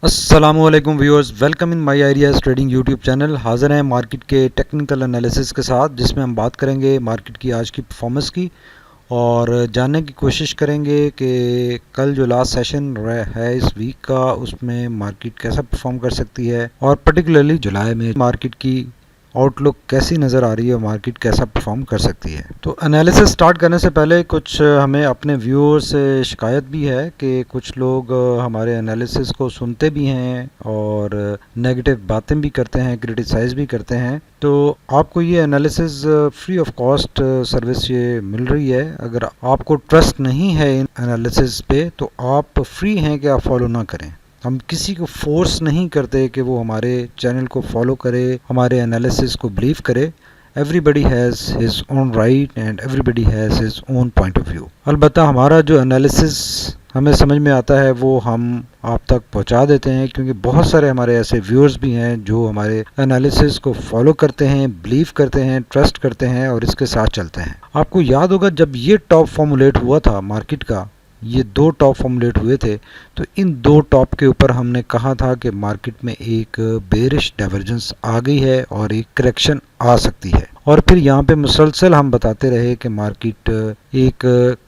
अस्सलामुअलैकुम viewers, welcome in my ideas trading YouTube channel. हाज़िर हैं मार्केट के टेक्निकल एनालिसिस के साथ, जिसमें हम बात करेंगे मार्केट की आज की परफॉर्मेंस की और जानने की कोशिश करेंगे कि कल जो लास्ट सेशन है इस वीक का, उसमें मार्केट कैसा परफॉर्म कर सकती है और पर्टिकुलरली जुलाई में मार्केट की आउटलुक कैसी नज़र आ रही है, मार्केट कैसा परफॉर्म कर सकती है। तो एनालिसिस स्टार्ट करने से पहले कुछ हमें अपने व्यूअर्स से शिकायत भी है कि कुछ लोग हमारे एनालिसिस को सुनते भी हैं और नेगेटिव बातें भी करते हैं, क्रिटिसाइज़ भी करते हैं। तो आपको ये analysis free of cost service ये मिल रही है। अगर आपको ट्रस्ट नहीं है इन एनालिसिस पे तो आप फ्री हैं कि आप फॉलो ना करें। हम किसी को फोर्स नहीं करते कि वो हमारे चैनल को फॉलो करे, हमारे एनालिसिस को बिलीव करे। Everybody has his own right and everybody has his own point of view. अलबत्ता हमारा जो एनालिसिस हमें समझ में आता है वो हम आप तक पहुंचा देते हैं, क्योंकि बहुत सारे हमारे ऐसे व्यूअर्स भी हैं जो हमारे एनालिसिस को फॉलो करते हैं, बिलीव करते हैं, ट्रस्ट करते हैं और इसके साथ चलते हैं। आपको याद होगा जब ये टॉप फॉर्मुलेट हुआ था मार्केट का, ये दो टॉप फॉर्मुलेट हुए थे, तो इन दो टॉप के ऊपर हमने कहा था कि मार्केट में एक बेरिश डाइवर्जेंस आ गई है और एक करेक्शन आ सकती है। और फिर यहाँ पे मुसलसल हम बताते रहे कि मार्केट एक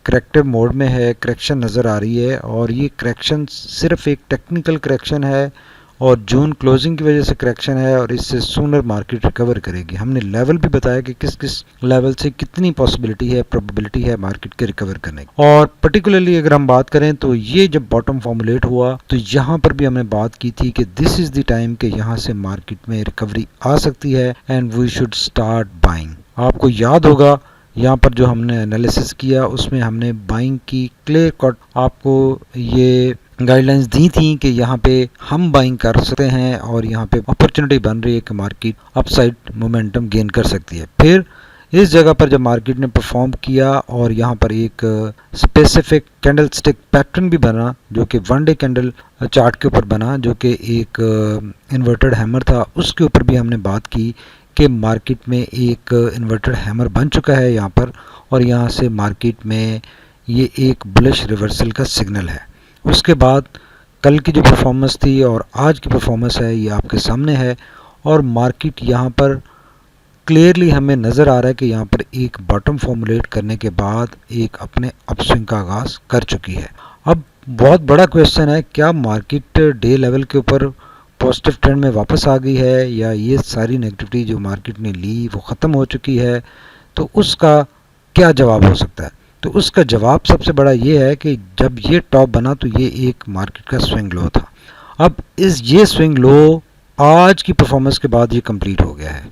करेक्टिव मोड में है, करेक्शन नज़र आ रही है और ये करेक्शन सिर्फ एक टेक्निकल करेक्शन है और जून क्लोजिंग की वजह से करेक्शन है और इससे सूनर मार्केट रिकवर करेगी। हमने लेवल भी बताया कि किस किस लेवल से कितनी पॉसिबिलिटी है, प्रोबेबिलिटी है मार्केट के रिकवर करने की। और पर्टिकुलरली अगर हम बात करें तो ये जब बॉटम फॉर्मुलेट हुआ तो यहाँ पर भी हमने बात की थी कि दिस इज द टाइम कि यहाँ से मार्केट में रिकवरी आ सकती है and we should start buying. आपको याद होगा यहाँ पर जो हमने एनालिसिस किया उसमें हमने बाइंग की क्लियर कट आपको ये गाइडलाइंस दी थी कि यहाँ पे हम बाइंग कर सकते हैं और यहाँ पे अपॉर्चुनिटी बन रही है कि मार्केट अपसाइड मोमेंटम गेन कर सकती है। फिर इस जगह पर जब मार्केट ने परफॉर्म किया और यहाँ पर एक स्पेसिफिक कैंडल स्टिक पैटर्न भी बना जो कि वन डे कैंडल चार्ट के ऊपर बना, जो कि एक इन्वर्टेड हैमर था, उसके ऊपर भी हमने बात की कि मार्केट में एक इन्वर्टेड हैमर बन चुका है यहाँ पर और यहाँ से मार्केट में ये एक बुलिश रिवर्सल का सिग्नल है। उसके बाद कल की जो परफॉर्मेंस थी और आज की परफॉर्मेंस है ये आपके सामने है और मार्केट यहाँ पर क्लियरली हमें नज़र आ रहा है कि यहाँ पर एक बॉटम फॉर्मुलेट करने के बाद एक अपने अपस्विंग का आगाज़ कर चुकी है। अब बहुत बड़ा क्वेश्चन है, क्या मार्केट डे लेवल के ऊपर पॉजिटिव ट्रेंड में वापस आ गई है या ये सारी नेगेटिविटी जो मार्केट ने ली वो ख़त्म हो चुकी है? तो उसका क्या जवाब हो सकता है? तो उसका जवाब सबसे बड़ा ये है कि जब ये टॉप बना तो ये एक मार्केट का स्विंग लो था। अब ये स्विंग लो आज की परफॉर्मेंस के बाद ये कंप्लीट हो गया है।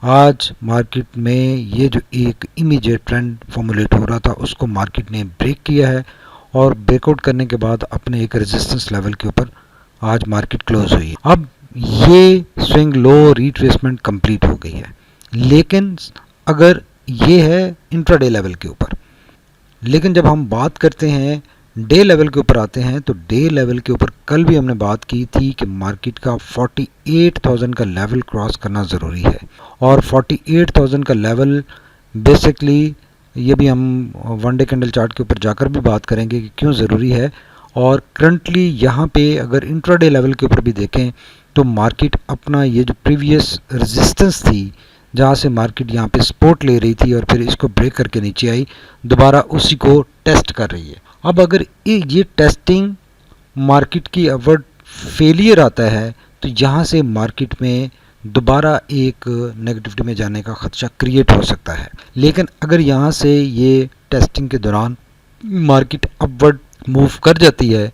आज मार्केट में ये जो एक इमीडिएट ट्रेंड फॉर्मुलेट हो रहा था उसको मार्केट ने ब्रेक किया है और ब्रेकआउट करने के बाद अपने एक रेजिस्टेंस लेवल के ऊपर आज मार्केट क्लोज हुई है। अब ये स्विंग लो रिट्रेसमेंट कंप्लीट हो गई है, लेकिन अगर ये है इंट्राडे लेवल के ऊपर, लेकिन जब हम बात करते हैं डे लेवल के ऊपर आते हैं तो डे लेवल के ऊपर कल भी हमने बात की थी कि मार्केट का 48,000 का लेवल क्रॉस करना ज़रूरी है और 48,000 का लेवल बेसिकली ये भी हम वन डे कैंडल चार्ट के ऊपर जाकर भी बात करेंगे कि क्यों ज़रूरी है। और करंटली यहाँ पे अगर इंट्राडे लेवल के ऊपर भी देखें तो मार्केट अपना ये जो प्रीवियस रेजिस्टेंस थी जहाँ से मार्केट यहाँ पे सपोर्ट ले रही थी और फिर इसको ब्रेक करके नीचे आई, दोबारा उसी को टेस्ट कर रही है। अब अगर ये टेस्टिंग मार्केट की अपवर्ड फेलियर आता है तो यहाँ से मार्केट में दोबारा एक नेगेटिविटी में जाने का खदशा क्रिएट हो सकता है। लेकिन अगर यहाँ से ये टेस्टिंग के दौरान मार्केट अपवर्ड मूव कर जाती है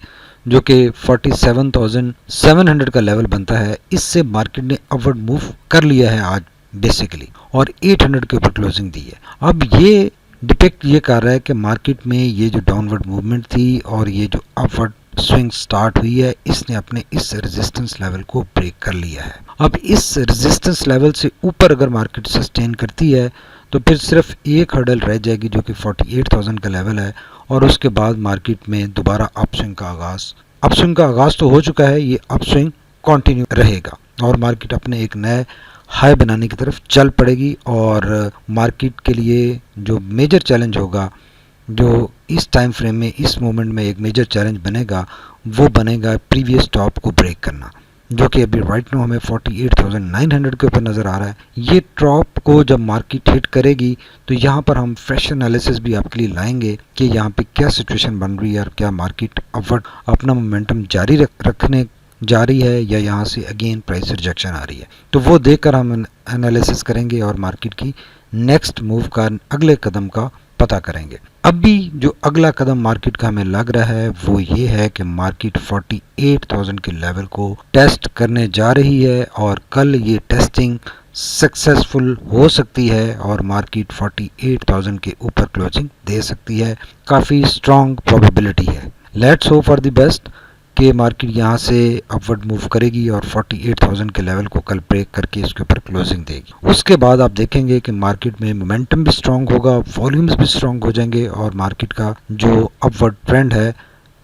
जो कि 47,700 का लेवल बनता है, इससे मार्केट ने अपवर्ड मूव कर लिया है आज बेसिकली और 800 के ऊपर क्लोजिंग दी है। अब ये डिपेक्ट ये कर रहा है कि मार्केट में ये जो डाउनवर्ड मूवमेंट थी और ये जो अपवर्ड स्विंग स्टार्ट हुई है इसने अपने इस रेजिस्टेंस लेवल को ब्रेक कर लिया है। अब इस रेजिस्टेंस लेवल से ऊपर अगर मार्केट सस्टेन करती है तो फिर सिर्फ एक हर्डल रह जाएगी जो कि 48,000 का लेवल है और उसके बाद मार्केट में दोबारा अपस्विंग का आगाज़ तो हो चुका है, ये अपस्विंग कंटिन्यू रहेगा और मार्केट अपने एक नए हाई बनाने की तरफ चल पड़ेगी। और मार्केट के लिए जो मेजर चैलेंज होगा जो इस टाइम फ्रेम में इस मोमेंट में एक मेजर चैलेंज बनेगा वो बनेगा प्रीवियस टॉप को ब्रेक करना, जो कि अभी राइट नाउ हमें 48,900 के ऊपर नज़र आ रहा है। ये टॉप को जब मार्केट हिट करेगी तो यहाँ पर हम फ्रेश एनालिसिस भी आपके लिए लाएंगे कि यहाँ पे क्या सिचुएशन बन रही है और क्या मार्केट अपवर्ड अपना मोमेंटम जारी रखने जा रही है या यहाँ से अगेन प्राइस रिजेक्शन आ रही है। तो वो देखकर हम एनालिसिस करेंगे और मार्केट की नेक्स्ट मूव का अगले कदम का पता करेंगे। अभी जो अगला कदम मार्केट का हमें लग रहा है वो ये है कि मार्केट 48,000 के लेवल को टेस्ट करने जा रही है और कल ये टेस्टिंग सक्सेसफुल हो सकती है और मार्केट 48,000 के ऊपर क्लोजिंग दे सकती है। काफ़ी स्ट्रॉन्ग प्रोबेबिलिटी है। Let's hope for the best कि मार्केट यहाँ से अपवर्ड मूव करेगी और 48,000 के लेवल को कल ब्रेक करके इसके ऊपर क्लोजिंग देगी। उसके बाद आप देखेंगे कि मार्केट में मोमेंटम भी स्ट्रांग होगा, वॉल्यूम्स भी स्ट्रांग हो जाएंगे और मार्केट का जो अपवर्ड ट्रेंड है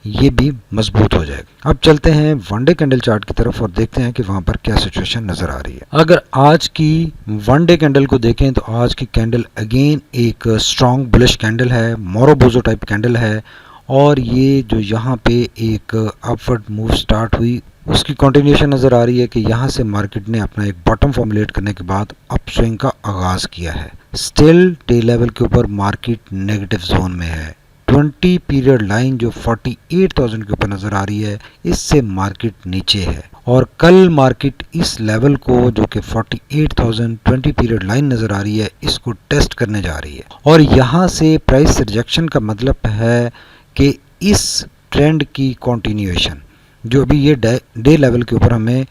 ये भी मजबूत हो जाएगा। अब चलते हैं वन डे कैंडल चार्ट की तरफ और देखते हैं कि वहां पर क्या सिचुएशन नजर आ रही है। अगर आज की वन डे कैंडल को देखें तो आज की कैंडल अगेन एक स्ट्रॉन्ग बुलिश कैंडल है, मोरोबोजो टाइप कैंडल है और ये जो यहाँ पे एक अपवर्ड मूव स्टार्ट हुई उसकी कंटिन्यूएशन नज़र आ रही है कि यहाँ से मार्केट ने अपना एक बॉटम फॉर्मुलेट करने के बाद अपस्विंग का आगाज किया है। स्टिल डे लेवल के ऊपर मार्केट नेगेटिव जोन में है। 20 पीरियड लाइन जो 48,000 के ऊपर नज़र आ रही है इससे मार्केट नीचे है और कल मार्केट इस लेवल को जो कि 48,000 20 पीरियड लाइन नज़र आ रही है इसको टेस्ट करने जा रही है और यहाँ से प्राइस रिजेक्शन का मतलब है कि इस ट्रेंड की कंटिन्यूएशन जो अभी ये डे लेवल के ऊपर हमें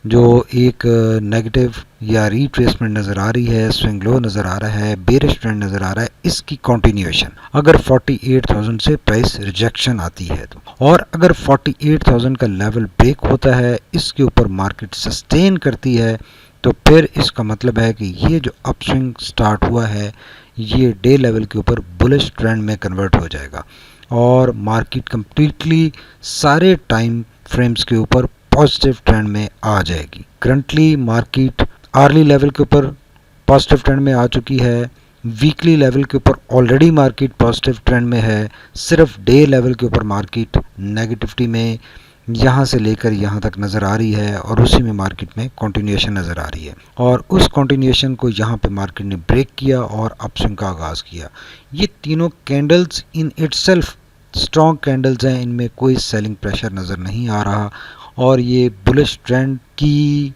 जो एक नेगेटिव या रिट्रेसमेंट नज़र आ रही है, स्विंग लो नज़र आ रहा है, बेरिश ट्रेंड नज़र आ रहा है, इसकी कंटिन्यूएशन अगर 48,000 से प्राइस रिजेक्शन आती है तो और अगर 48,000 का लेवल ब्रेक होता है इसके ऊपर मार्केट सस्टेन करती है तो फिर इसका मतलब है कि ये जो अपस्विंग स्टार्ट हुआ है ये डे लेवल के ऊपर बुलिश ट्रेंड में कन्वर्ट हो जाएगा और मार्केट कंप्लीटली सारे टाइम फ्रेम्स के ऊपर पॉजिटिव ट्रेंड में आ जाएगी। करंटली मार्केट आर्ली लेवल के ऊपर पॉजिटिव ट्रेंड में आ चुकी है, वीकली लेवल के ऊपर ऑलरेडी मार्केट पॉजिटिव ट्रेंड में है, सिर्फ डे लेवल के ऊपर मार्केट नेगेटिविटी में यहाँ से लेकर यहाँ तक नज़र आ रही है और उसी में मार्केट में कंटिन्यूएशन नज़र आ रही है और उस कंटिन्यूएशन को यहाँ पे मार्केट ने ब्रेक किया और अपस्विंग का आगाज़ किया। ये तीनों candles in itself strong candles हैं, इनमें कोई सेलिंग प्रेशर नज़र नहीं आ रहा और ये बुलिश ट्रेंड की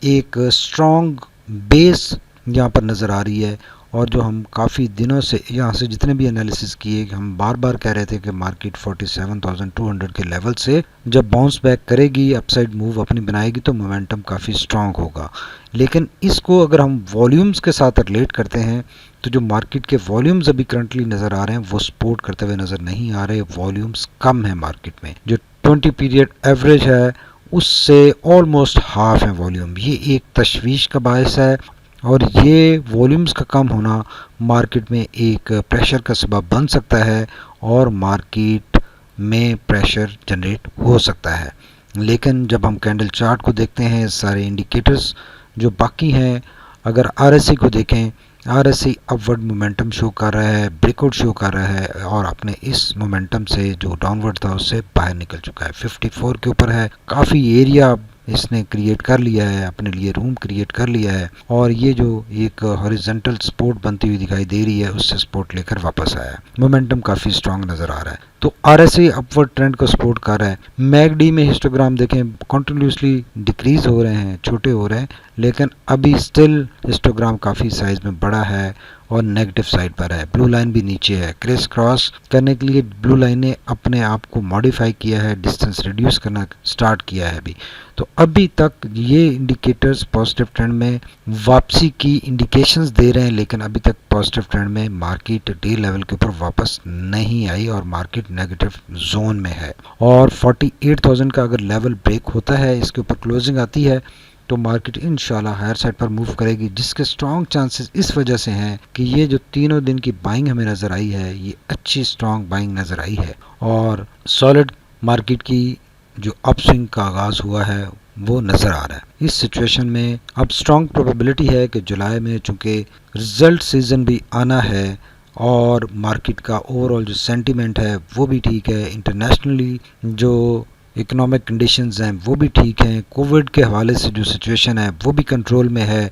एक स्ट्रॉन्ग बेस यहाँ पर नज़र आ रही है और जो हम काफ़ी दिनों से यहाँ से जितने भी एनालिसिस किए हम बार बार कह रहे थे कि मार्केट 47,200 के लेवल से जब बाउंस बैक करेगी, अपसाइड मूव अपनी बनाएगी तो मोमेंटम काफ़ी स्ट्रॉन्ग होगा। लेकिन इसको अगर हम वॉल्यूम्स के साथ रिलेट करते हैं तो जो मार्केट के वॉल्यूम्स अभी करंटली नज़र आ रहे हैं वो सपोर्ट करते हुए नज़र नहीं आ रहे, वॉल्यूम्स कम है मार्केट में। जो 20 पीरियड एवरेज है उससे ऑलमोस्ट हाफ है वॉल्यूम। ये एक तशवीश का बायस है और ये वॉल्यूम्स का कम होना मार्केट में एक प्रेशर का सबब बन सकता है और मार्केट में प्रेशर जनरेट हो सकता है। लेकिन जब हम कैंडल चार्ट को देखते हैं सारे इंडिकेटर्स जो बाकी हैं, अगर आरएसआई को देखें, आरएसआई अपवर्ड मोमेंटम शो कर रहा है, ब्रेकआउट शो कर रहा है और अपने इस मोमेंटम से जो डाउनवर्ड था उससे बाहर निकल चुका है। 54 के ऊपर है, काफ़ी एरिया इसने क्रिएट कर लिया है, अपने लिए रूम क्रिएट कर लिया है और ये जो एक हॉरिजॉन्टल सपोर्ट बनती हुई दिखाई दे रही है उससे सपोर्ट लेकर वापस आया है। मोमेंटम काफ़ी स्ट्रांग नज़र आ रहा है तो आरएसआई अपवर्ड ट्रेंड को सपोर्ट कर रहा है। मैगडी में हिस्टोग्राम देखें कंटिन्यूसली डिक्रीज हो रहे हैं, छोटे हो रहे हैं, लेकिन अभी स्टिल हिस्टोग्राम काफ़ी साइज में बड़ा है और नेगेटिव साइड पर है। ब्लू लाइन भी नीचे है। क्रिस क्रॉस करने के लिए ब्लू लाइन ने अपने आप को मॉडिफाई किया है, डिस्टेंस रिड्यूस करना स्टार्ट किया है अभी। तो अभी तक ये इंडिकेटर्स पॉजिटिव ट्रेंड में वापसी की इंडिकेशंस दे रहे हैं, लेकिन अभी तक पॉजिटिव ट्रेंड में मार्केट डे लेवल के ऊपर वापस नहीं आई और मार्केट नेगेटिव जोन में है। और 48,000 का अगर लेवल ब्रेक होता है, इसके ऊपर क्लोजिंग आती है तो मार्केट इंशाल्लाह हायर साइड पर मूव करेगी, जिसके स्ट्रॉन्ग चांसेस इस वजह से हैं कि ये जो तीनों दिन की बाइंग हमें नज़र आई है ये अच्छी स्ट्रॉन्ग बाइंग नज़र आई है और सॉलिड मार्केट की जो अपस्विंग का आगाज़ हुआ है वो नज़र आ रहा है। इस सिचुएशन में अब स्ट्रॉन्ग प्रोबेबिलिटी है कि जुलाई में चूँकि रिजल्ट सीज़न भी आना है और मार्केट का ओवरऑल जो सेंटीमेंट है वो भी ठीक है। इंटरनेशनली जो इकोनॉमिक कंडीशंस हैं वो भी ठीक हैं। कोविड के हवाले से जो सिचुएशन है वो भी कंट्रोल में है।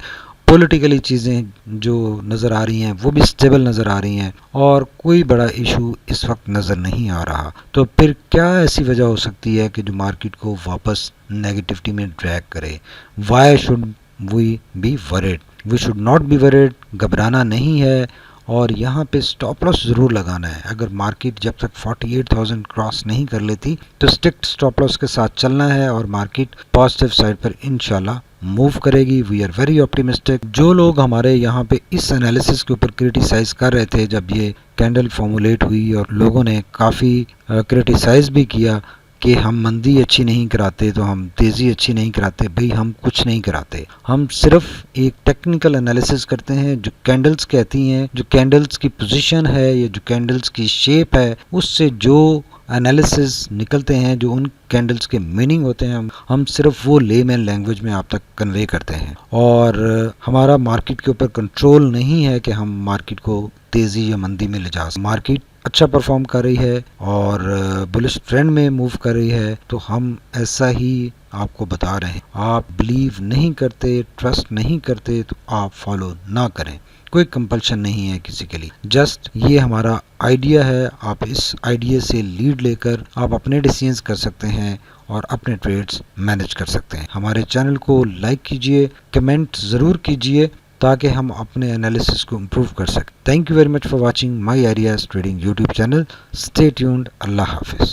पॉलिटिकली चीज़ें जो नज़र आ रही हैं वो भी स्टेबल नज़र आ रही हैं और कोई बड़ा इशू इस वक्त नज़र नहीं आ रहा। तो फिर क्या ऐसी वजह हो सकती है कि जो मार्केट को वापस नेगेटिविटी में ड्रैग करे? Why should we be worried? We should not be worried. घबराना नहीं है और यहाँ पे स्टॉप लॉस ज़रूर लगाना है। अगर मार्केट जब तक 48,000 क्रॉस नहीं कर लेती तो स्ट्रिक्ट स्टॉप लॉस के साथ चलना है और मार्केट पॉजिटिव साइड पर इंशाल्लाह मूव करेगी। We are very optimistic. जो लोग हमारे यहाँ पे इस एनालिसिस के ऊपर क्रिटिसाइज कर रहे थे जब ये कैंडल फॉर्मुलेट हुई और लोगों ने काफ़ी क्रिटिसाइज भी किया कि हम मंदी अच्छी नहीं कराते तो हम तेज़ी अच्छी नहीं कराते, भाई हम कुछ नहीं कराते। हम सिर्फ एक टेक्निकल एनालिसिस करते हैं। जो कैंडल्स कहती हैं, जो कैंडल्स की पोजीशन है या जो कैंडल्स की शेप है, उससे जो एनालिसिस निकलते हैं, जो उन कैंडल्स के मीनिंग होते हैं, हम सिर्फ वो लेमैन लैंग्वेज में आप तक कन्वे करते हैं। और हमारा मार्केट के ऊपर कंट्रोल नहीं है कि हम मार्केट को तेज़ी या मंदी में ले जा सकें। मार्केट अच्छा परफॉर्म कर रही है और बुलिश ट्रेंड में मूव कर रही है तो हम ऐसा ही आपको बता रहे हैं। आप बिलीव नहीं करते, ट्रस्ट नहीं करते तो आप फॉलो ना करें। कोई कंपल्शन नहीं है किसी के लिए, जस्ट ये हमारा आइडिया है। आप इस आइडिया से लीड लेकर आप अपने डिसीजंस कर सकते हैं और अपने ट्रेड्स मैनेज कर सकते हैं। हमारे चैनल को लाइक कीजिए, कमेंट ज़रूर कीजिए ताकि हम अपने एनालिसिस को इम्प्रूव कर सकें। Thank you very much for watching my ideas trading YouTube channel. Stay tuned. अल्लाह हाफिज़।